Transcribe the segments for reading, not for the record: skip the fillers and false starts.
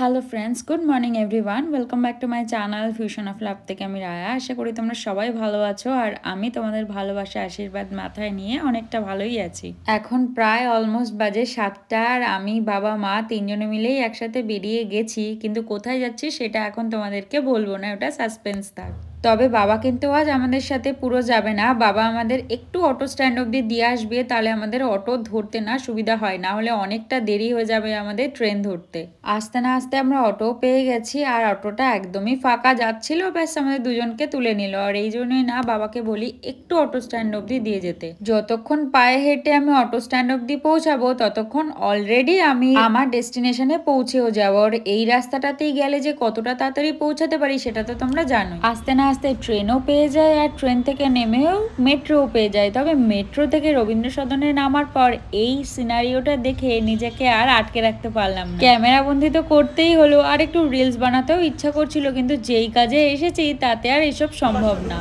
Hello friends, good morning everyone. Welcome back to my channel fusion of love থেকে আমি রায়া। আশা করি তোমরা সবাই ভালো আছো আর আমি তোমাদের ভালোবাসা আশীর্বাদ মাথায় নিয়ে অনেকটা ভালোই আছি। এখন প্রায় অলমোস্ট বাজে 7টা আর আমি বাবা মা তিনজনে মিলেই একসাথে বেরিয়ে গেছি, কিন্তু কোথায় যাচ্ছি সেটা এখন তোমাদেরকে বলবো না, ওটা সাসপেন্স থাক। তবে বাবা কিন্তু আজ আমাদের সাথে পুরো যাবে না, বাবা আমাদের একটু অটো স্ট্যান্ড অব্দি দিয়ে আসবে, তাহলে আমাদের অটো ধরতে না সুবিধা হয়, না হলে অনেকটা দেরি হয়ে যাবে আমাদের ট্রেন ধরতে। আসতে না আসতে আমরা অটো পেয়ে গেছি আর অটোটা একদমই ফাঁকা যাচ্ছিল, ব্যাস আমাদের দুজনকে তুলে নিল। আর এই জন্যই না বাবাকে বলি একটু অটো স্ট্যান্ড অব্দি দিয়ে যেতে। যতক্ষণ পায়ে হেঁটে আমি অটো স্ট্যান্ড অব্দি পৌঁছাবো ততক্ষণ অলরেডি আমি আমার ডেস্টিনেশনে পৌঁছেও যাবো। আর এই রাস্তাটাতেই গেলে যে কতটা তাড়াতাড়ি পৌঁছাতে পারি সেটা তো তোমরা জানো। আসতে না আসতে ট্রেনও পেয়ে যায় আর ট্রেন থেকে নেমেও মেট্রোও পেয়ে যায়। তবে মেট্রো থেকে রবীন্দ্র সদনে নামার পর এই সিনারিওটা দেখে নিজেকে আর আটকে রাখতে পারলাম না, ক্যামেরা বন্দি তো করতেই হলো, আর একটু রিলস বানাতেও ইচ্ছা করছিল, কিন্তু যেই কাজে এসেছি তাতে আর এসব সম্ভব না।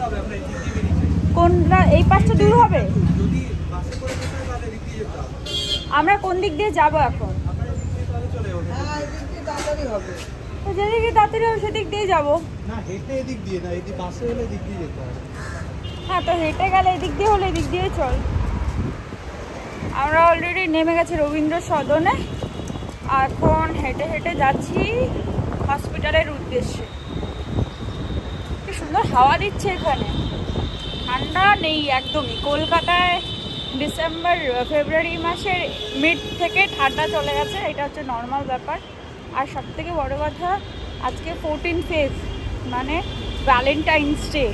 কোনটা এই পাশটা দূর হবে? আমরা কোন দিক দিয়ে যাব এখন? যেদিকে তাড়াতাড়ি হবে সেদিক দিয়ে যাবো। হ্যাঁ, তো হেঁটে গেলে এদিক দিয়ে হলে এদিক দিয়ে চল। আমরা অলরেডি নেমে গেছি রবীন্দ্র সদনে, এখন হেঁটে হেঁটে যাচ্ছি হসপিটালের উদ্দেশ্যে। কি সুন্দর হাওয়া দিচ্ছে এখানে, ঠান্ডা নেই একদমই। কলকাতায় ডিসেম্বর ফেব্রুয়ারি মাসের মিড থেকে ঠান্ডা চলে গেছে, এটা হচ্ছে নর্মাল ব্যাপার। আর সব থেকে বড়ো কথা, আজকে 14 ফেজ মানে ভ্যালেন্টাইন্স ডে।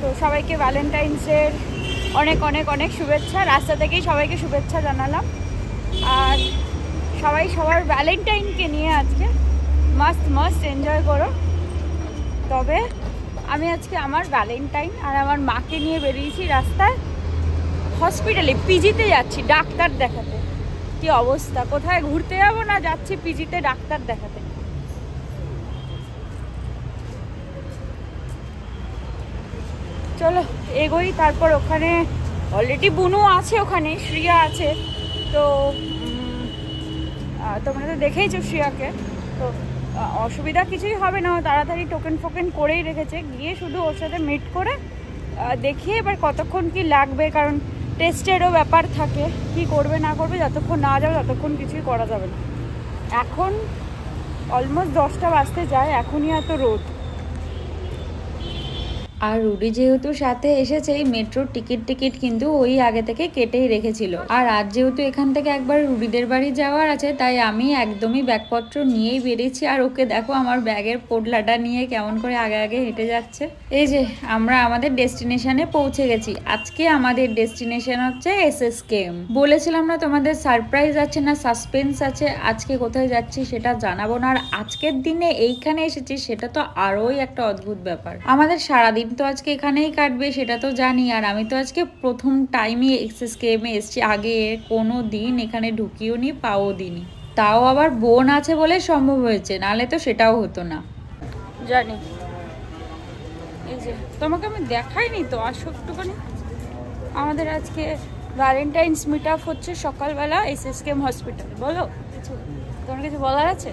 তো সবাইকে ভ্যালেন্টাইন্স ডের অনেক অনেক অনেক শুভেচ্ছা। রাস্তা থেকেই সবাইকে শুভেচ্ছা জানালাম। আর সবাই সবার ভ্যালেন্টাইনকে নিয়ে আজকে মাস্ট মাস্ট এনজয় করো। তবে আমি আজকে আমার ভ্যালেন্টাইন আর আমার মাকে নিয়ে বেরিয়েছি রাস্তায়, হসপিটালে পিজিতে যাচ্ছি ডাক্তার দেখাতে। কি অবস্থা, কোথায় ঘুরতে যাবো না, যাচ্ছি পিজিতে ডাক্তার দেখাতে। চলো এগোই। তারপর ওখানে অলরেডি বুনু আছে, ওখানে শ্রিয়া আছে। তো তোমরা তো দেখেইছো শ্রিয়াকে, তো অসুবিধা কিছুই হবে না। তাড়াতাড়ি টোকেন ফোকেন করেই রেখেছে, গিয়ে শুধু ওর সাথে মিট করে দেখিয়ে এবার কতক্ষণ কি লাগবে, কারণ টেস্টেরও ব্যাপার থাকে, কি করবে না করবে। যতক্ষণ না যাবে ততক্ষণ কিছুই করা যাবে না। এখন অলমোস্ট 10টা বাজতে যায়, এখনই এত রোদ। আর রুডি যেহেতু সাথে এসেছে, এই মেট্রোর টিকিট কিন্তু ওই আগে থেকে কেটেই রেখেছিল। আর আজ যেহেতু এখান থেকে একবার রুডিদের বাড়ি যাওয়ার আছে, তাই আমি একদমই ব্যাগপত্র নিয়েই বেরিয়েছি। আর ওকে দেখো আমার ব্যাগের পোটলাটা নিয়ে কেমন করে আগে আগে হেঁটে যাচ্ছে। এই যে আমরা আমাদের ডেস্টিনেশনে পৌঁছে গেছি। আজকে আমাদের ডেস্টিনেশন হচ্ছে SSKM। বলেছিলাম না তোমাদের সারপ্রাইজ আছে না সাসপেন্স আছে, আজকে কোথায় যাচ্ছি সেটা জানাবো না। আর আজকের দিনে এইখানে এসেছি সেটা তো আরোই একটা অদ্ভুত ব্যাপার। আমাদের সারাদিন তো আজকে এখানেই কাটবে সেটা তো জানি। আর আমি তো আজকে প্রথম টাইমই SSKM-এ এসেছি, আগে কোনো দিন এখানে ঢুকিও নি, পাও দিনি। তাও আবার বোন আছে বলে সম্ভব হয়েছে, নাহলে তো সেটাও হতো না। জানি এই যে তোমাকে আমি দেখাইনি তো আসো একটুখানি। আমাদের আজকে ভ্যালেন্টাইন্স মিট আপ হচ্ছে সকালবেলা SSKM হসপিটাল। বলো কিছু, তোমার কিছু বলার আছে?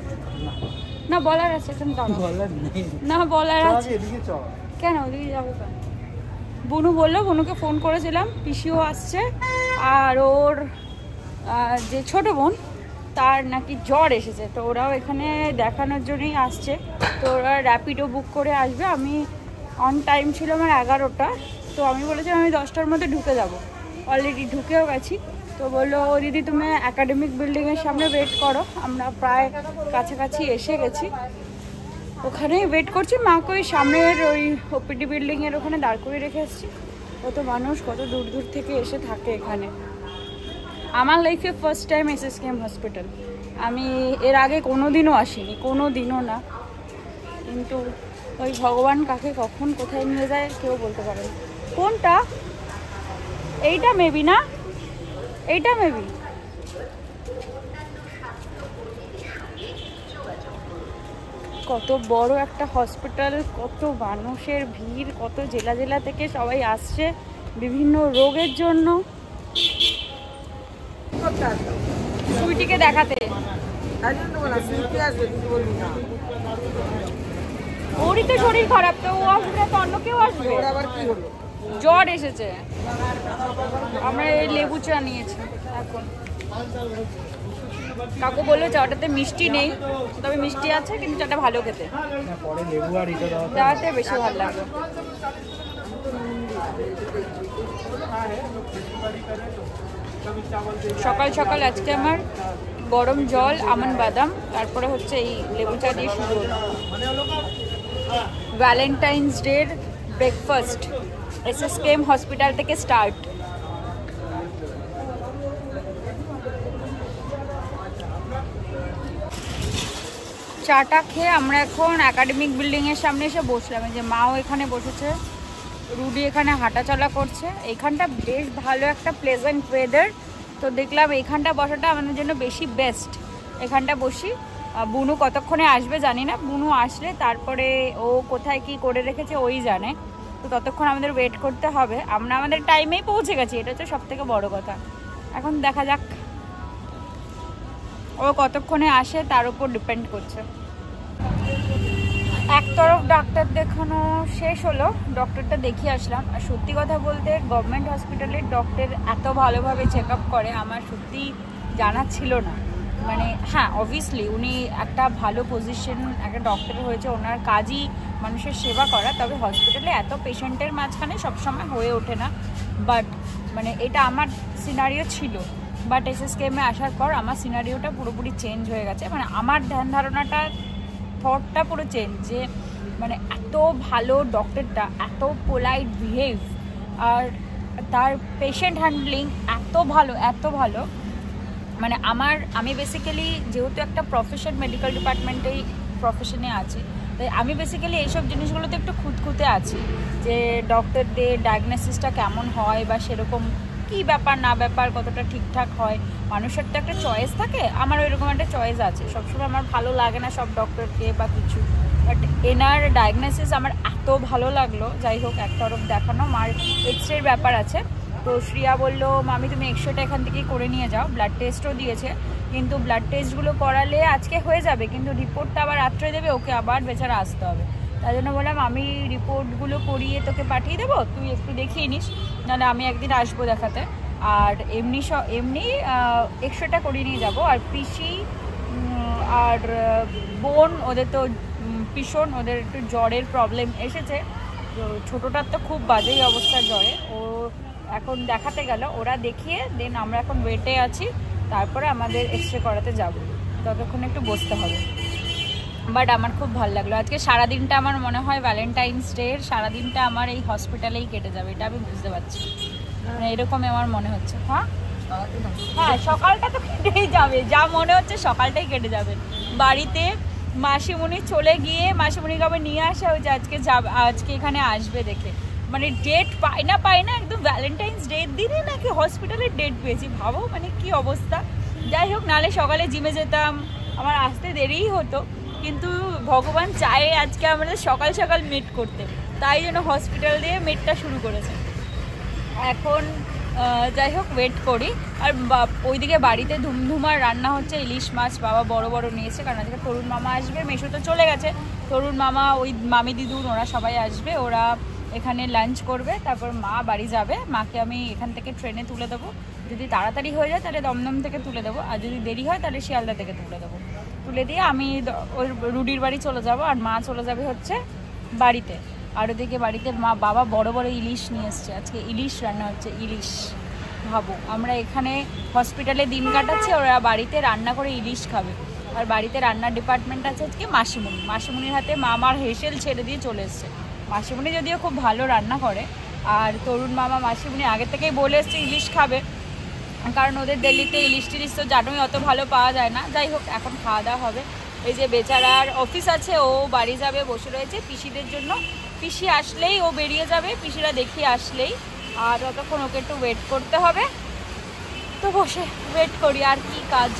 না বলার আছে, এখন না বলার আছে। কেন ওদিকে যাবো কেন? বুনু বললো, বুনুকে ফোন করেছিলাম, পিসিও আসছে। আর ওর যে ছোট বোন তার নাকি জ্বর এসেছে, তো ওরাও এখানে দেখানোর জন্যই আসছে। তো ওরা র্যাপিডো বুক করে আসবে। আমি অন টাইম ছিল আমার 11টা, তো আমি বলেছিলাম আমি 10টার মধ্যে ঢুকে যাব। অলরেডি ঢুকেও গেছি। তো বললো দিদি তুমি একাডেমিক বিল্ডিংয়ের সামনে ওয়েট করো, আমরা প্রায় কাছাকাছি এসে গেছি। ওখানেই ওয়েট করছি। মাকে ওই সামনের ওই ওপিডি বিল্ডিংয়ের ওখানে দাঁড় করে রেখে এসেছি। কত মানুষ কত দূর দূর থেকে এসে থাকে এখানে। আমার লাইফে ফার্স্ট টাইম SSKM হসপিটাল। আমি এর আগে কোনো দিনও আসিনি, কোনো দিনও না। কিন্তু ওই ভগবান কাকে কখন কোথায় নিয়ে যায় কেউ বলতে পারে না। কোনটা? এইটা মেবি না, এইটা মেবি। কত বড় একটা হসপিটাল, কত মানুষের ভিড়, কত জেলা জেলা থেকে সবাই আসছে বিভিন্ন রোগের জন্য। সুইটিকে দেখাতে ওরই তো শরীর খারাপ, তো ও আসবে না তো অন্য কেউ আসবে? আবার কি হলো? জ্বর এসেছে। আমরা এই লেবু চা নিয়েছি এখন। কাকু বললো চাটাতে মিষ্টি নেই, তবে মিষ্টি আছে, কিন্তু চাটা ভালো খেতে, দেওয়াতে বেশি ভালো লাগবে। সকাল সকাল আজকে আমার গরম জল, আমন্ড বাদাম, তারপরে হচ্ছে এই লেবু চা দিয়ে শুরু হলো ভ্যালেন্টাইন্স ডের ব্রেকফাস্ট। এসএসকেএম হসপিটাল থেকে স্টার্ট। চাটা খেয়ে আমরা এখন একাডেমিক বিল্ডিংয়ের সামনে এসে বসলাম। এই যে মাও এখানে বসেছে, রুডি এখানে হাঁটাচলা করছে। এইখানটা বেশ ভালো একটা প্লেজেন্ট ওয়েদার, তো দেখলাম এইখানটা বসাটা আমাদের জন্য বেশি বেস্ট। এখানটা বসি। বুনু কতক্ষণে আসবে জানি না, বুনু আসলে তারপরে ও কোথায় কি করে রেখেছে ওই জানে, তো ততক্ষণ আমাদের ওয়েট করতে হবে। আমরা আমাদের টাইমেই পৌঁছে গেছি, এটা হচ্ছে সব থেকে বড় কথা। এখন দেখা যাক ও কতক্ষণে আসে, তার উপর ডিপেন্ড করছে। এক তরফ ডাক্তার দেখানো শেষ হলো, ডক্টরটা দেখিয়ে আসলাম। আর সত্যি কথা বলতে গভর্নমেন্ট হসপিটালের ডক্টর এত ভালোভাবে চেক আপ করে আমার সত্যি জানা ছিল না। মানে হ্যাঁ, অবভিয়াসলি উনি একটা ভালো পজিশন একটা ডক্টর হয়েছে, ওনার কাজই মানুষের সেবা করা, তবে হসপিটালে এত পেশেন্টের মাঝখানে সবসময় হয়ে ওঠে না। বাট মানে এটা আমার সিনারিও ছিল, বাট এসএসকেএমে আসার পর আমার সিনারিওটা পুরোপুরি চেঞ্জ হয়ে গেছে। মানে আমার ধ্যান ধারণাটা, থটটা পুরো চেঞ্জ, যে মানে এত ভালো ডক্টরটা, এত পোলাইট বিহেভ, আর তার পেশেন্ট হ্যান্ডলিং এত ভালো, এত ভালো। মানে আমি বেসিক্যালি যেহেতু একটা প্রফেশন, মেডিকেল ডিপার্টমেন্টেই প্রফেশনে আছি, তাই আমি বেসিক্যালি এইসব জিনিসগুলোতে একটু খুঁতখুঁতে আছি, যে ডক্টরদের ডায়াগনোসিসটা কেমন হয় বা সেরকম কী ব্যাপার না ব্যাপার, কতটা ঠিকঠাক হয়। মানুষের তো একটা চয়েস থাকে, আমার ওইরকম একটা চয়েস আছে। সবসময় আমার ভালো লাগে না সব ডক্টরকে বা কিছু, বাট এনার ডায়াগনোসিস আমার এত ভালো লাগলো। যাই হোক, এক তরফ দেখানো, মার এক্সরের ব্যাপার আছে, তো শ্রিয়া বললো মামি তুমি এক্সরেটা এখান থেকেই করে নিয়ে যাও। ব্লাড টেস্টও দিয়েছে, কিন্তু ব্লাড টেস্টগুলো করালে আজকে হয়ে যাবে, কিন্তু রিপোর্টটা আবার রাত্রে দেবে, ওকে আবার বেচারা আসতে হবে। তাই জন্য বললাম আমি রিপোর্টগুলো করিয়ে তোকে পাঠিয়ে দেবো, তুই একটু দেখিয়ে নিস, নাহলে আমি একদিন আসবো দেখাতে। আর এমনি এক্সরেটা করিয়ে নিয়ে যাবো। আর পিসি আর বোন, ওদের তো ভীষণ, ওদের একটু জ্বরের প্রবলেম এসেছে, তো ছোটোটার তো খুব বাজেই অবস্থা জ্বরে, ও এখন দেখাতে গেল, ওরা দেখিয়ে দেন আমরা এখন ওয়েটে আছি, তারপরে আমাদের এক্সরে করাতে যাব, ততক্ষণ একটু বসতে হবে। বাট আমার খুব ভালো লাগলো আজকে সারাদিনটা। আমার মনে হয় ভ্যালেন্টাইন্স ডের সারাদিনটা আমার এই হসপিটালেই কেটে যাবে, এটা আমি বুঝতে পারছি, মানে এরকমই আমার মনে হচ্ছে। হ্যাঁ, সকালটা তো কেটেই যাবে, যা মনে হচ্ছে সকালটাই কেটে যাবে। বাড়িতে মাসিমণি চলে গিয়ে মাসিমণিকে আবার নিয়ে আসা হয়েছে, আজকে এখানে আসবে দেখে, মানে ডেট পাই না একদম ভ্যালেন্টাইন্স ডের দিনে নাকি হসপিটালের ডেট পেয়েছি, ভাবো মানে কি অবস্থা। যাই হোক, নাহলে সকালে জিমে যেতাম, আমার আসতে দেরিই হতো, কিন্তু ভগবান চায় আজকে আমাদের সকাল সকাল মিট করতে, তাই জন্য হসপিটাল দিয়ে মিটটা শুরু করেছে। এখন যাই হোক, ওয়েট করি। আর ওইদিকে বাড়িতে ধুমধুমার রান্না হচ্ছে, ইলিশ মাছ বাবা বড় বড় নিয়েছে, কারণ আজকে তরুণ মামা আসবে, মেশো তো চলে গেছে, তরুণ মামা, ওই মামি দিদুন, ওরা সবাই আসবে, ওরা এখানে লাঞ্চ করবে, তারপর মা বাড়ি যাবে। মাকে আমি এখান থেকে ট্রেনে তুলে দেবো, যদি তাড়াতাড়ি হয়ে যায় তাহলে দমদম থেকে তুলে দেবো, আর যদি দেরি হয় তাহলে শিয়ালদা থেকে তুলে দেবো। তুলে দিয়ে আমি ওই রুডির বাড়ি চলে যাব, আর মা চলে যাবে হচ্ছে বাড়িতে। আর ওদিকে বাড়িতে বাবা বড় বড় ইলিশ নিয়ে এসছে, আজকে ইলিশ রান্না হচ্ছে, ইলিশ। ভাবো, আমরা এখানে হসপিটালে দিন কাটাচ্ছি, ওরা বাড়িতে রান্না করে ইলিশ খাবে। আর বাড়িতে রান্নার ডিপার্টমেন্ট আছে আজকে মাসিমণির হাতে। মা আমার হেসেল ছেড়ে দিয়ে চলে এসছে। মাসিমণি যদিও খুব ভালো রান্না করে, আর তরুণ মামা মাসিমণি আগে থেকেই বলে এসছে ইলিশ খাবে, কারণ ওদের দিল্লিতে ইলিশ টিলিশ তো জানোই অত ভালো পাওয়া যায় না। যাই হোক, এখন খাওয়া দাওয়া হবে। এই যে বেচারার অফিস আছে, ও বাড়ি যাবে, বসে রয়েছে পিসিদের জন্য। পিসি আসলেই ও বেরিয়ে যাবে, পিসিরা দেখিয়ে আসলেই, আর ততক্ষণ ওকে একটু ওয়েট করতে হবে, তো বসে ওয়েট করি, আর কি কাজ।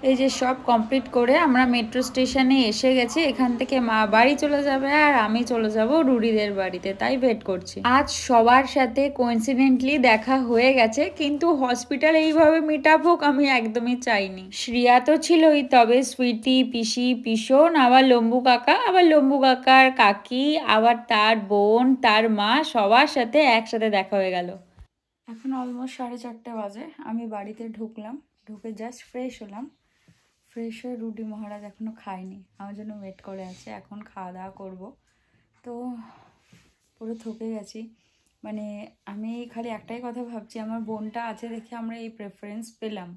এই যে সব কমপ্লিট করে আমরা মেট্রো স্টেশনে এসে গেছি। এখান থেকে মা বাড়ি চলে যাবে আর আমি চলে যাব রুডিদের বাড়িতে, তাই ওয়েট করছি। আজ সবার সাথে কোইন্সিডেন্টলি দেখা হয়ে গেছে, কিন্তু হসপিটাল এইভাবে মিট আপ হোক আমি একদমই চাইনি। শ্রিয়া তো ছিলই, তবে সুইটি, পিসি, পিসন, আবার লম্বু কাকা, আবার লম্বু কাকার কাকি, আবার তার বোন, তার মা, সবার সাথে একসাথে দেখা হয়ে গেল। এখন অলমোস্ট 4:30 বাজে। আমি বাড়িতে ঢুকলাম, ঢুকে জাস্ট ফ্রেশ হলাম। ফ্রেশ হয়ে রুডি মহারাজ এখনও খায়নি, আমার জন্য ওয়েট করে আছে। এখন খাওয়া দাওয়া করবো। তো পুরো থকে গেছি। মানে আমি খালি একটাই কথা ভাবছি, আমার বোনটা আছে দেখে আমরা এই প্রেফারেন্স পেলাম।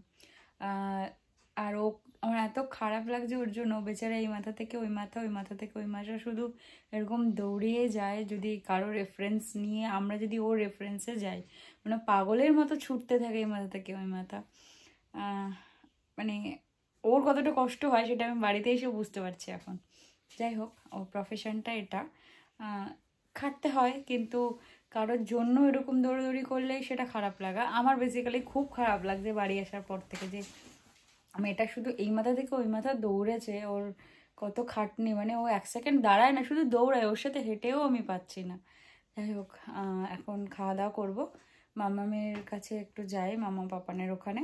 আর ও আমার এত খারাপ লাগছে ওর জন্য। বেচারা এই মাথা থেকে ওই মাথা, ওই মাথা থেকে ওই মাথা শুধু এরকম দৌড়িয়ে যায়। যদি কারো রেফারেন্স নিয়ে আমরা যদি ওর রেফারেন্সে যাই, মানে পাগলের মতো ছুটতে থাকে এই মাথা থেকে ওই মাথা। মানে ওর কতটা কষ্ট হয় সেটা আমি বাড়িতে এসে বুঝতে পারছি এখন। যাই হোক, ও প্রফেশনটা এটা, খাটতে হয়, কিন্তু কারোর জন্য এরকম দৌড়াদৌড়ি করলে সেটা খারাপ লাগা। আমার বেসিক্যালি খুব খারাপ লাগছে বাড়ি আসার পর থেকে, যে মেয়েটা শুধু এই মাথা থেকে ওই মাথা দৌড়েছে। ওর কত খাটনি, মানে ও 1 সেকেন্ড দাঁড়ায় না, শুধু দৌড়ায়। ওর সাথে হেঁটেও আমি পাচ্ছি না। যাই হোক, এখন খাওয়া দাওয়া করবো। মামামের কাছে একটু যাই, মামা পাপানের ওখানে।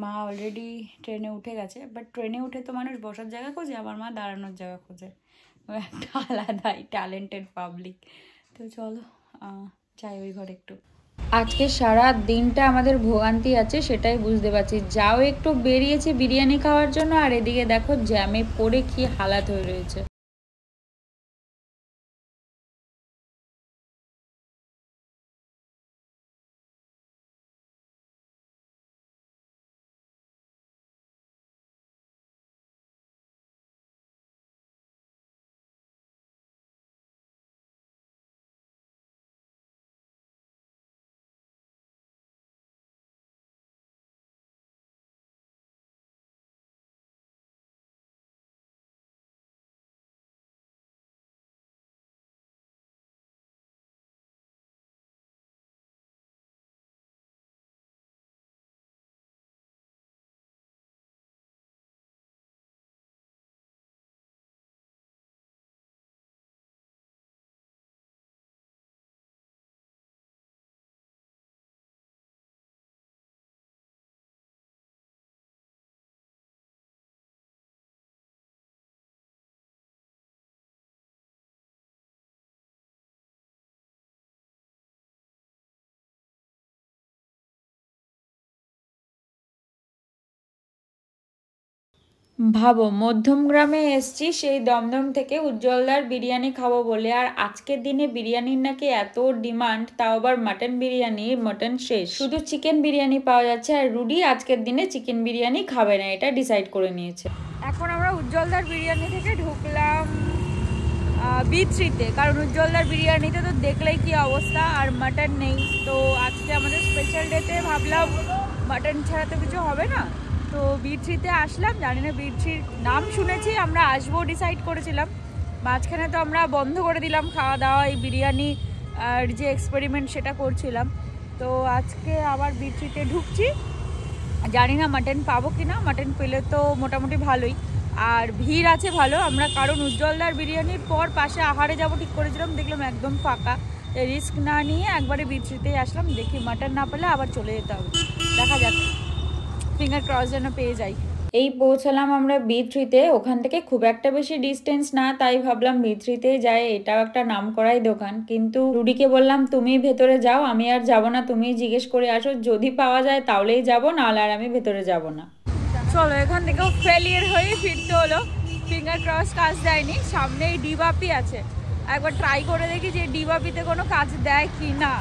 মা অলরেডি ট্রেনে উঠে গেছে, বাট ট্রেনে উঠে তো মানুষ বসার জায়গা খোঁজে, আমার মা দাঁড়ানোর জায়গা খোঁজে। ও একটা আলাদাই ট্যালেন্টেড পাবলিক। তো চলো যাই ওই ঘরে একটু। আজকে সারা দিনটা আমাদের ভোগান্তি আছে, সেটাই বুঝতে পারছি। যাও একটু বেরিয়েছি বিরিয়ানি খাওয়ার জন্য, আর এদিকে দেখো জ্যামে পড়ে কি হালাত হয়ে রয়েছে। ভাবো, মধ্যমগ্রামে এসছি সেই দমদম থেকে উজ্জ্বলদার বিরিয়ানি খাবো বলে, আর আজকের দিনে বিরিয়ানির নাকি এত ডিমান্ড, তাও আবার মাটন বিরিয়ানি। মাটন শেষ, শুধু চিকেন বিরিয়ানি পাওয়া যাচ্ছে। আর রুডি আজকের দিনে চিকেন বিরিয়ানি খাবে না, এটা ডিসাইড করে নিয়েছে। এখন আমরা উজ্জ্বলদার বিরিয়ানি থেকে ঢুকলাম B3-তে, কারণ উজ্জ্বলদার বিরিয়ানিতে তো দেখলেই কি অবস্থা, আর মাটন নেই। তো আজকে আমাদের স্পেশাল ডেতে ভাবলাম মাটন ছাড়া তো কিছু হবে না, তো B3-তে আসলাম। জানি না B3-র নাম শুনেছি, আমরা আসবো ডিসাইড করেছিলাম, মাঝখানে তো আমরা বন্ধ করে দিলাম খাওয়া দাওয়া। এই বিরিয়ানি আর যে এক্সপেরিমেন্ট সেটা করছিলাম। তো আজকে আবার B3-তে ঢুকছি। জানি না মাটন পাবো কি না, মাটন পেলে তো মোটামুটি ভালোই। আর ভিড় আছে ভালো আমরা, কারণ উজ্জ্বলদার বিরিয়ানির পর পাশে আহারে যাব ঠিক করেছিলাম, দেখলাম একদম ফাঁকা। রিস্ক না নিয়ে একবারে B3-তেই আসলাম। দেখি মাটন না পেলে আবার চলে যেতে হবে, দেখা যাক, ফিঙ্গার ক্রস যেন পেয়ে যাই। এই পৌঁছালাম আমরা B3-তে। ওখান থেকে খুব একটা বেশি ডিস্টেন্স না, তাই ভাবলাম B3-তে যাই, এটাও একটা নামকরাই দোকান। কিন্তু রুডিকে বললাম তুমি ভেতরে যাও, আমি আর যাব না, তুমি জিজ্ঞেস করে আসো, যদি পাওয়া যায় তাহলেই যাব, নাহলে আর আমি ভেতরে যাব না। চলো, এখান থেকেও ফেলিয়ার হয়ে ফিরতে হলো। ফিঙ্গার ক্রস কাজ দেয়নি, সামনেই ডিবাপি আছে, একবার ট্রাই করে দেখি যে ডিবাপিতে কোনো কাজ দেয় কি না।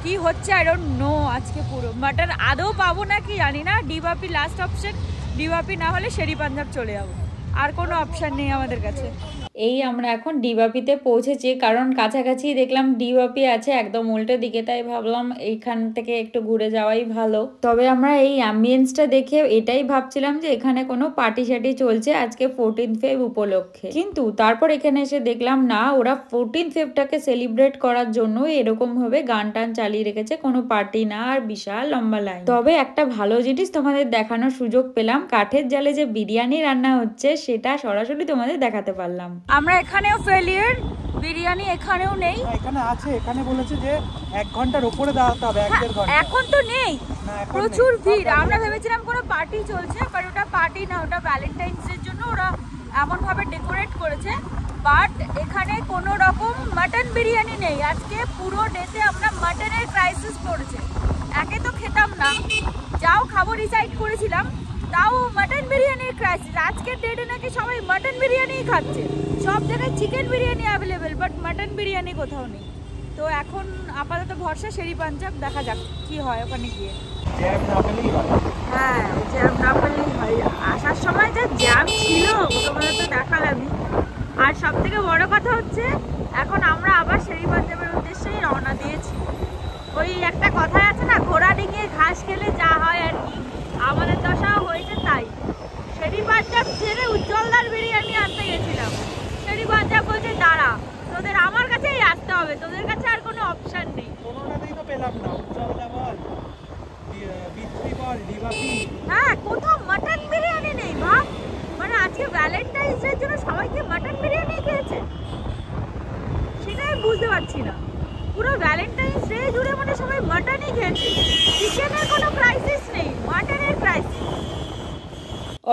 কি হচ্ছে আই ডোন্ট নো। আজকে পুরো মাটন আদৌ পাবো না কি জানি না। ডিবাপি লাস্ট অপশন, ডিবাপি না হলে শেরি পাঞ্জাব চলে যাবো, আর কোনো অপশান নেই আমাদের কাছে। এই আমরা এখন ডিবাপিতে পৌঁছেছি, কারণ কাছাকাছি দেখলাম ডিবাপি আছে একদম উল্টো দিকে, তাই ভাবলাম এইখান থেকে একটু ঘুরে যাওয়াই ভালো। তবে আমরা এই অ্যাম্বিয়েন্সটা দেখে এটাই ভাবছিলাম যে এখানে কোনো পার্টি শার্টি চলছে আজকে 14th ফেব উপলক্ষে, কিন্তু তারপর এখানে এসে দেখলাম না, ওরা 14th ফেবটাকে সেলিব্রেট করার জন্য এরকম ভাবে গান টান চালিয়ে রেখেছে, কোনো পার্টি না, আর বিশাল লম্বা লাইন। তবে একটা ভালো জিনিস তোমাদের দেখানোর সুযোগ পেলাম, কাঠের জালে যে বিরিয়ানি রান্না হচ্ছে সেটা সরাসরি তোমাদের দেখাতে পারলাম। আমরা এখানেও ফেলিয়ার, বিরিয়ানি এখানেও নেই। এখানে আছে, এখানে বলেছে যে 1 ঘন্টার উপরে দাঁড়াতে হবে, 1-1.5 ঘন্টা। এখন তো নেই, প্রচুর ভিড়। আমরা ভেবেছিলাম কোনো পার্টি চলছে, বাট ওটা পার্টি না, ওটা ভ্যালেন্টাইন্স ডের জন্য ওরা এমন ভাবে ডেকোরেট করেছে। বাট এখানে কোনো রকম মাটন বিরিয়ানি নেই। আজকে পুরো ডেতে আমরা মাটনের ক্রাইসিস পড়েছে। একে তো খেতাম না, যাও খাবো ডিসাইড করেছিলাম, তাও মাটন বিরিয়ানির ক্রাইসিস। আজকের ডেটে নাকি সবাই মাটন বিরিয়ানিই খাচ্ছে। সব জায়গায় chicken biryani available, but mutton biryani কোথাও নেই। তো এখন আপাতত ভরসা শেরি পাঞ্জাব, দেখা যাক কি হয় ওখানে গিয়ে। হ্যাঁ, জ্যাম না পেলেই হয়। আসার সময় যা জ্যাম ছিল তোমাদের তো দেখালামই। আর সব থেকে বড় কথা হচ্ছে এখন আমরা আবার শেরি পাঞ্জাবের উদ্দেশ্যেই রওনা দিয়েছি। ওই একটা কথাই আছে না, ঘোড়া ডিঙিয়ে ঘাস খেলে যা হয় আর কি, আমাদের দশাও হয়েছে তাই। শেরি পাঞ্জাব ছেড়ে উজ্জ্বলদার বিরিয়ানি আনতে গেছিলাম। শেরি পাঞ্জাব বলছে দাঁড়া, তোদের আমার কাছেই আসতে হবে, তোদের কাছে আর কোনো অপশন নেই। কোনোটাতেই তো পেলাম না, উজ্জ্বলদা বল, বিচ্ছি বল, ডিবাপি, হ্যাঁ, কোথাও মাটন বিরিয়ানি নেই। ভাব, মানে আজকে ভ্যালেন্টাইন্স ডের জন্য সবাইকে মাটন বিরিয়ানি খেয়েছে, সেটাই বুঝতে পারছি না। পুরো ভ্যালেন্টাইন্স ডে জুড়ে মানে সবাই মাটনই খেয়েছে। চিকেনের কোনো ক্রাইসিস নেই, মাটনের ক্রাইসিস।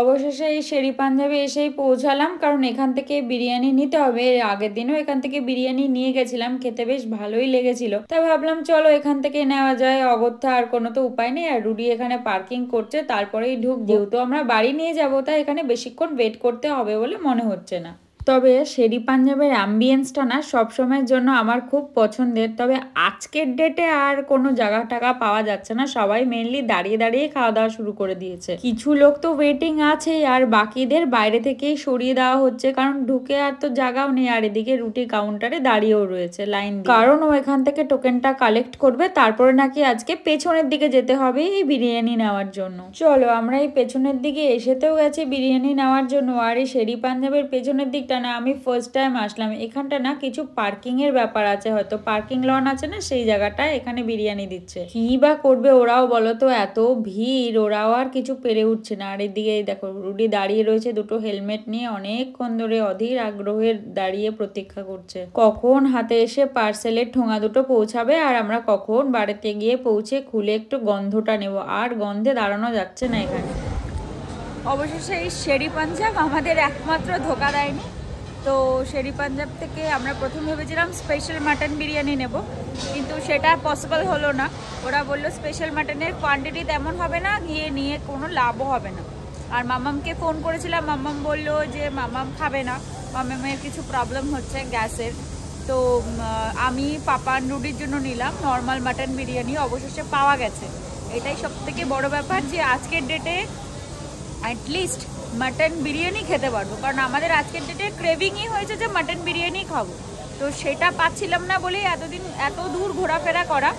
অবশেষে এই শেরি পাঞ্জাবে এসেই পৌঁছালাম, কারণ এখান থেকে বিরিয়ানি নিতে হবে। এর আগের দিনও এখান থেকে বিরিয়ানি নিয়ে গেছিলাম, খেতে বেশ ভালোই লেগেছিল, তাই ভাবলাম চলো এখান থেকে নেওয়া যায়। অগত্যা আর কোনো তো উপায় নেই, আর রুডি এখানে পার্কিং করছে, তারপরেই ঢুকবো। যেহেতু আমরা বাড়ি নিয়ে যাবো, তাই এখানে বেশিক্ষণ ওয়েট করতে হবে বলে মনে হচ্ছে না। তবে শেরি পাঞ্জাবের অ্যাম্বিয়েন্সটা না সবসময়ের জন্য আমার খুব পছন্দের। তবে আজকের ডেটে আর কোনো জায়গা টাকা পাওয়া যাচ্ছে না, সবাই মেনলি দাঁড়িয়ে দাঁড়িয়ে খাওয়া দাওয়া শুরু করে দিয়েছে। কিছু লোক তো ওয়েটিং আছে, আর বাকিদের বাইরে থেকেই সরিয়ে দেওয়া হচ্ছে, কারণ ঢুকে আর তো জায়গাও নেই। আর এদিকে রুটি কাউন্টারে দাঁড়িয়েও রয়েছে লাইন, কারণ ও এখান থেকে টোকেনটা কালেক্ট করবে, তারপরে নাকি আজকে পেছনের দিকে যেতে হবে এই বিরিয়ানি নেওয়ার জন্য। চলো আমরা এই পেছনের দিকে এসেতেও গেছি বিরিয়ানি নেওয়ার জন্য। আর এই শেরি পাঞ্জাবের পেছনের দিকটা না আমি ফার্স্ট টাইম আসলাম। এখানটা না কিছু পার্কিং এর ব্যাপার আছে, হয়তো পার্কিং লন আছে না, সেই জায়গাটায় এখানে বিরিয়ানি দিচ্ছে। কি বা করবে ওরাও বলো তো, এত ভিড়, ওরাও আর কিছু পেরে উঠছে না। আর এদিকে দেখো রুডি দাঁড়িয়ে রয়েছে দুটো হেলমেট নিয়ে, অনেকক্ষণ ধরে অধীর আগ্রহের দাঁড়িয়ে প্রতীক্ষা করছে কখন হাতে এসে পার্সেলের ঠোঙা দুটো পৌঁছাবে, আর আমরা কখন বাড়িতে গিয়ে পৌঁছে খুলে একটু গন্ধটা নেব। আর গন্ধে দাঁড়ানো যাচ্ছে না এখানে। অবশেষে এই শেরি পাঞ্জাব আমাদের একমাত্র ধোকা দেয়নি। তো শেরি পাঞ্জাব থেকে আমরা প্রথম ভেবেছিলাম স্পেশাল মাটন বিরিয়ানি নেব, কিন্তু সেটা পসিবল হলো না। ওরা বললো স্পেশাল মাটনের কোয়ান্টিটি তেমন হবে না, গিয়ে নিয়ে কোনো লাভও হবে না। আর মামামকে ফোন করেছিলাম, মামাম বললো যে মামাম খাবে না, মামামের কিছু প্রবলেম হচ্ছে গ্যাসের। তো আমি পাপান রুডির জন্য নিলাম নর্মাল মাটন বিরিয়ানি। অবশেষে পাওয়া গেছে, এটাই সব থেকে বড় ব্যাপার, যে আজকের ডেটে অ্যাটলিস্ট মাটন বিরিয়ানি খেতে পারবো। কারণ আমাদের আজকের ডেটে ক্রেভিংই হয়েছে যে মাটন বিরিয়ানি খাবো, তো সেটা পাচ্ছিলাম না বলেই এতদিন এত দূর ঘোরাফেরা করা।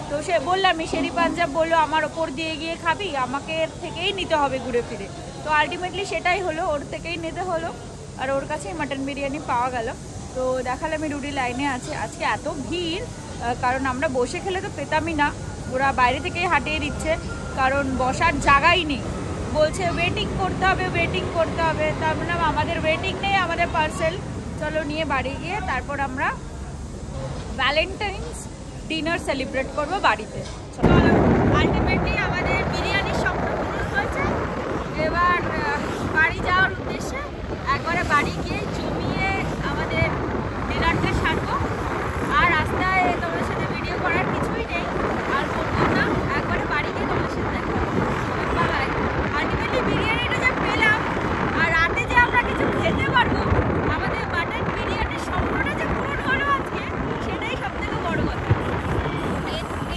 তো সে বললাম, শেরি পাঞ্জাব বললো আমার ওপর দিয়ে গিয়ে খাবি, আমাকে এর থেকেই নিতে হবে ঘুরে ফিরে। তো আলটিমেটলি সেটাই হলো, ওর থেকেই নিতে হলো, আর ওর কাছেই মাটন বিরিয়ানি পাওয়া গেল। তো দেখালাম আমি রুডি লাইনে আছে। আজকে এত ভিড়, কারণ আমরা বসে খেলে তো পেতামই না, ওরা বাইরে থেকেই হাঁটিয়ে দিচ্ছে, কারণ বসার জায়গাই নেই। বলছে ওয়েটিং করতে হবে, ওয়েটিং করতে হবে। তার মানে আমাদের ওয়েটিং নেই, আমাদের পার্সেল। চলো নিয়ে বাড়ি গিয়ে তারপর আমরা ভ্যালেন্টাইন্স ডিনার সেলিব্রেট করবো বাড়িতে। চলো, আলটিমেটলি আমাদের বিরিয়ানির স্বপ্ন পূরণ হয়েছে। এবার বাড়ি যাওয়ার উদ্দেশ্যে একবারে বাড়ি গিয়ে জমিয়ে আমাদের ডিনারটা সারবো। আর রাস্তায় তোমাদের সাথে ভিডিও করার কিছুই নেই, আর বলবো না, একবারে বাড়ি গিয়ে তোমাদের সাথে দেখা হবে। আলটিমেটলি বিরিয়ানিটা যে পেলাম, আর রাতে যে আমরা কিছু খেতে পারবো, আমাদের মাটন বিরিয়ানির স্বপ্নটা যে পূরণ হলো আজকে, সেটাই সব থেকে বড় কথা।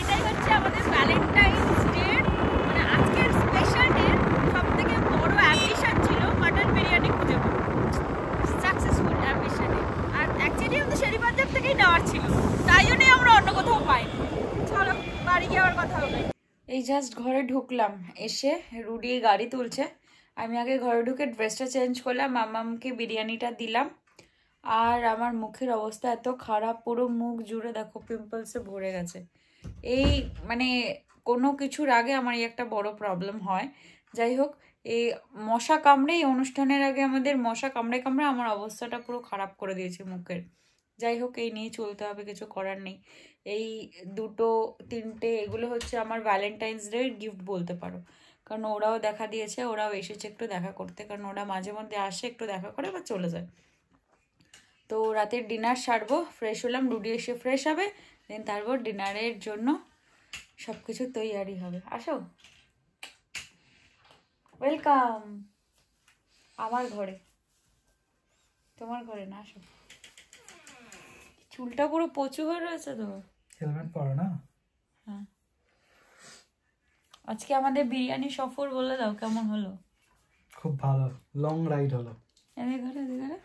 এটাই হচ্ছে আমাদের ভ্যালেন্টাইন্স ডে, মানে আজকে এই জাস্ট ঘরে ঢুকলাম, এসে রুডি গাড়ি তুলছে, আমি আগে ঘরে ঢুকে ড্রেসটা চেঞ্জ করলাম, মামামকে বিরিয়ানিটা দিলাম। আর আমার মুখের অবস্থা এত খারাপ, পুরো মুখ জুড়ে দেখো পিম্পলসে ভরে গেছে। এই মানে কোনো কিছুর আগে আমার এই একটা বড় প্রবলেম হয়। যাই হোক, এই মশা কামড়ে, এই অনুষ্ঠানের আগে আমাদের মশা কামড়ে কামড়ে আমার অবস্থাটা পুরো খারাপ করে দিয়েছে মুখের। যাই হোক, এই নিয়ে চলতে হবে, কিছু করার নেই। এই 2-3টে এগুলো হচ্ছে আমার ভ্যালেন্টাইন্স ডে গিফট বলতে পারো, কারণ ওরাও দেখা দিয়েছে, ওরাও এসেছে একটু দেখা করতে, কারণ ওরা মাঝে মধ্যে আসে, একটু দেখা করে বা চলে যায়। তো রাতের ডিনার সারবো, ফ্রেশ হলাম, রুডি এসে ফ্রেশ হবে, দেন তারপর ডিনারের জন্য সব কিছু তৈয়ারি হবে। আসো, ওয়েলকাম আমার ঘরে, তোমার ঘরে না, আসো। চুলটা পুরো পচু হয়ে রয়েছে তো। হেলমেট পরো না। হ্যাঁ, আজকে আমাদের বিরিয়ানি সফর বলে দাও কেমন হলো? খুব ভালো, লং রাইড হলো। এদিকে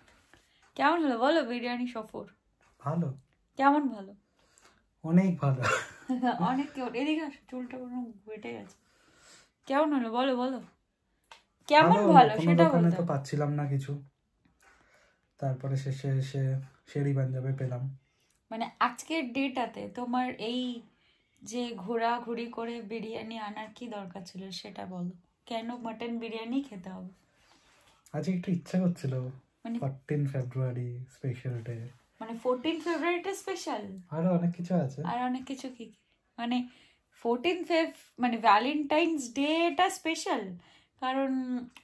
কেমন হলো বলো? বিরিয়ানি সফর ভালো, কেমন? ভালো, অনেক ভালো। অনেক। এদিকে আসো, চুলটা পুরো বেটে গেছে। কেমন হলো বলো বলো, কেমন ভালো সেটা দোকানে বলতে তো পাচ্ছিলাম না কিছু, তারপরে শেষে এসে শেরি পাঞ্জাবে পেলাম। মানে আজকের ডেটাতে তোমার এই যে ঘোরাঘুরি করে বিরিয়ানি আনার কি দরকার ছিল সেটা বলো। কেন মাটন বিরিয়ানি খেতে হবে? আজকে একটু ইচ্ছা করছিল, মানে 14 ফেব্রুয়ারি স্পেশাল ডে। মানে 14 ফেব্রুয়ারিটা স্পেশাল, আরো অনেক কিছু আছে। আর অনেক কিছু কি কি? মানে 14 ফেব মানে ভ্যালেন্টাইন্স ডেটা স্পেশাল? কারণ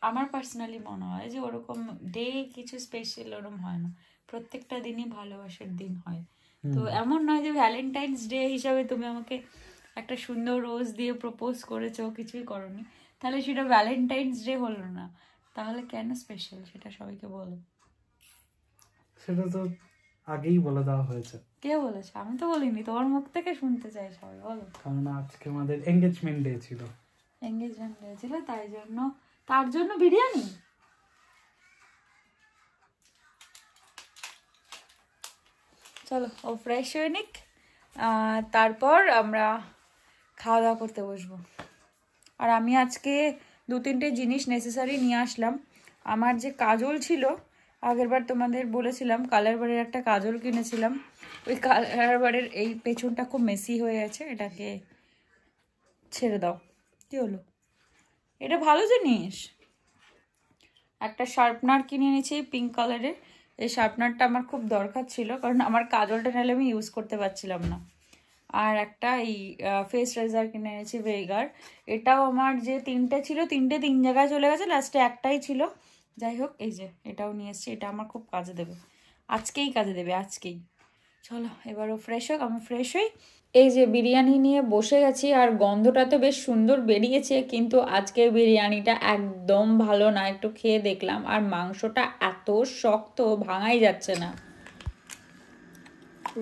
আমার পার্সোনালি মনে হয় যে ওরকম ডে কিছু স্পেশাল ওরকম হয় না, প্রত্যেকটা দিনই ভালোবাসার দিন হয়। তো এমন নয় যে ভ্যালেন্টাইন্স ডে হিসাবে তুমি আমাকে একটা সুন্দর রোজ দিয়ে প্রপোজ করেছো, কিছুই করনি, তাহলে সেটা ভ্যালেন্টাইন্স ডে হলো না। তাহলে কেন স্পেশাল সেটা সবাইকে বলো। সেটা তো আগেই বলে দেওয়া হয়েছে। কে বলেছে? আমি তো বলিনি, তোমার মুখ থেকে শুনতে চাই সবাই, বলো। কারণ আজকে আমাদের এঙ্গেজমেন্ট ডে ছিল। এঙ্গেজমেন্ট ডে ছিল, তার জন্য বিরিয়ানি। চলো, ও ফ্রেশ হয়ে নিক, তারপর আমরা খাওয়া দাওয়া করতে বসবো। আর আমি আজকে 2-3টে জিনিস নেসেসারি নিয়ে আসলাম। আমার যে কাজল ছিল, আগেরবার তোমাদের বলেছিলাম কালার বারের একটা কাজল কিনেছিলাম, ওই কালার বারের এই পেছনটা খুব মেসি হয়ে গেছে, এটাকে ছেড়ে দাও। কি হলো? এটা ভালো জিনিস। একটা শার্পনার কিনে এনেছি পিঙ্ক কালারের, এই শার্পনারটা আমার খুব দরকার ছিল, কারণ আমার কাজলটা নাহলে আমি ইউজ করতে পারছিলাম না। আর একটা এই ফেস রেজার কিনে এনেছি ভেগার, এটাও আমার যে 3টে ছিল, 3 জায়গায় চলে গেছে, লাস্টে একটাই ছিল। যাই হোক, এই যে এটাও নিয়ে এসছি, এটা আমার খুব কাজে দেবে, আজকেই কাজে দেবে, আজকেই। চলো এবারও ফ্রেশ হোক, আমি ফ্রেশ হই। এই যে বিরিয়ানি নিয়ে বসে গেছি, আর গন্ধটা তো বেশ সুন্দর বেরিয়েছে, কিন্তু আজকের বিরিয়ানিটা একদম ভালো না। একটু খেয়ে দেখলাম, আর মাংসটা এত শক্ত, ভাঙাই যাচ্ছে না।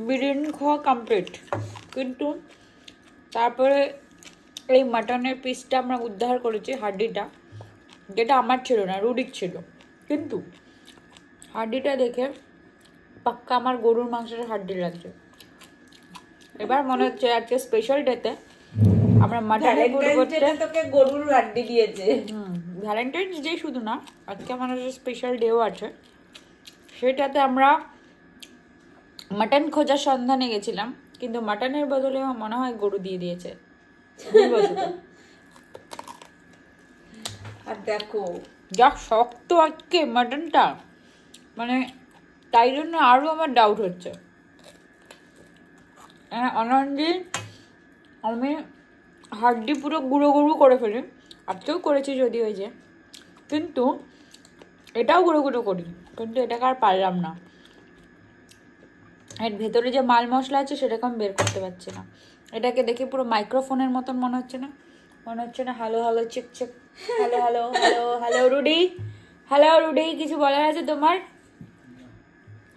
বিরিয়ানি খাওয়া কমপ্লিট, কিন্তু তারপরে এই মাটনের পিসটা আমরা উদ্ধার করেছি, হাড্ডিটা, যেটা আমার ছিল না, রুডির ছিল, কিন্তু হাড্ডিটা দেখে পাক্কা আমার গরুর মাংসের হাড্ডি লাগছে। এবার মনে হচ্ছে আজকে স্পেশাল ডেতে আমরা মাটনের তোকে গরুর হাড্ডি দিয়েছে। ভ্যালেন্টাইন্স ডে শুধু না, আজকে আমাদের স্পেশাল ডেও আছে, সেটাতে আমরা মাটন খোঁজার সন্ধানে গেছিলাম, কিন্তু মাটনের বদলে আমার মনে হয় গরু দিয়ে দিয়েছে। আর দেখো যা শক্ত আজকে মাটনটা, মানে তাই জন্য আরো আমার ডাউট হচ্ছে। অনন্যদিন আমি হাড্ডি পুরো গুঁড়ো গুঁড়ো করে ফেলি, আজকেও করেছি যদি ওই যে, কিন্তু এটাও গুঁড়ো গুঁড়ো করি, কিন্তু এটাকে আর পারলাম না। এর ভেতরে যে মাল মশলা আছে সেটাকে আমি বের করতে পারছি না। এটাকে দেখে পুরো মাইক্রোফোনের মতন মনে হচ্ছে না? মনে হচ্ছে না hello hello check check, hello hello hello hello Rudy, hello Rudy, কিছু বলার আছে তোমার?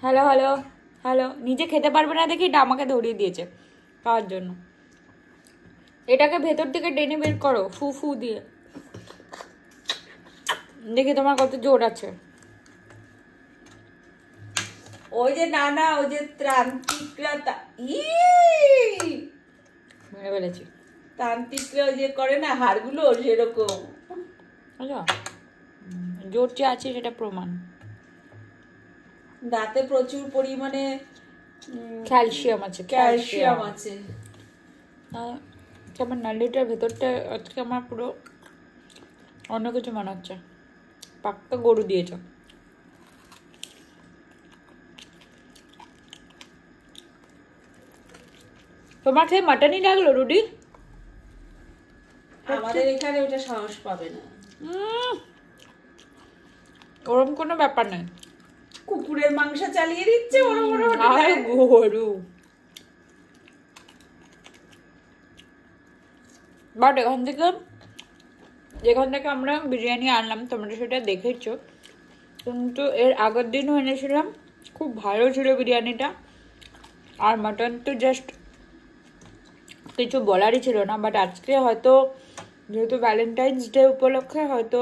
Hello hello hello. নিজে খেতে পারবে না দেখি এটা আমাকে ধরিয়ে দিয়েছে খাওয়ার জন্য। এটাকে ভেতর থেকে টেনে বের করো ফু ফু দিয়ে, দেখি তোমার কত জোর আছে। ওই যে না ওই যে ত্রান্তিকরা মেরে ফেলেছি। তান্ত্রিকরা যে করে না হাড়গুলো সেরকম। বুঝলো, জোর যে আছে সেটা প্রমাণ। দাঁতে প্রচুর পরিমাণে ক্যালসিয়াম আছে, ক্যালসিয়াম আছে। আমার নালিটার ভেতরটা আজকে আমার পুরো অন্য কিছু মনে হচ্ছে, পাক্কা গরু দিয়েছ। তোমার খেয়ে মাটনই লাগলো রুডি? আমাদের এখানে ওটা সাহস পাবে না। ওরকম কোনো ব্যাপার নেই, কুকুরের মাংস চালিয়ে দিচ্ছে বড় বড় আর গরু। বাট যেখান থেকে আমরা বিরিয়ানি আনলাম তোমরা সেটা দেখেছো, কিন্তু এর আগের দিনও এনেছিলাম, খুব ভালো ছিল বিরিয়ানিটা। আর মাটন তো জাস্ট কিছু বলারই ছিল না। বাট আজকে হয়তো যেহেতু ভ্যালেন্টাইন্স ডে উপলক্ষে হয়তো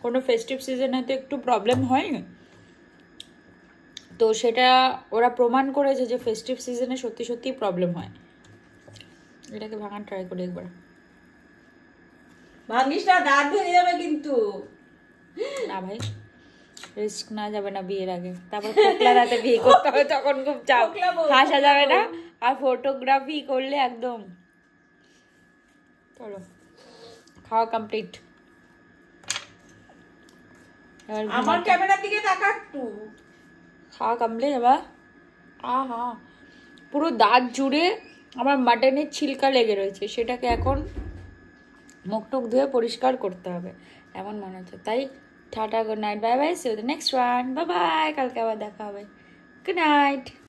কোনো ফেস্টিভ সিজনে তো একটু প্রবলেম হয়, তো সেটা ওরা প্রমাণ করেছে যে ফেস্টিভ সিজনে সত্যি সত্যি প্রবলেম হয়। এটাকে ভাঙার ট্রাই করি একবার। ভাঙিস না, দাঁত ভেঙে যাবে কিন্তু। না ভাই, রিস্ক না যাবে না বিয়ের আগে, তারপর ফোকলা রাতে বিয়ে করতে হবে, তখন খুব চাপ, হাসা যাবে না। আর ফটোগ্রাফি করলে একদম। চলো খাওয়া কমপ্লিট। আমার ক্যামেরার দিকে তাকা একটু। খাওয়া কমপ্লিট এবার। আহা, পুরো দাঁত জুড়ে আমার মাটনের ছিলকা লেগে রয়েছে, সেটাকে এখন মুখ টুক ধুয়ে পরিষ্কার করতে হবে এমন মনে হচ্ছে। তাই tata, good night, bye bye, see you the next one, bye bye. কালকে আবার দেখা হবে। Good night.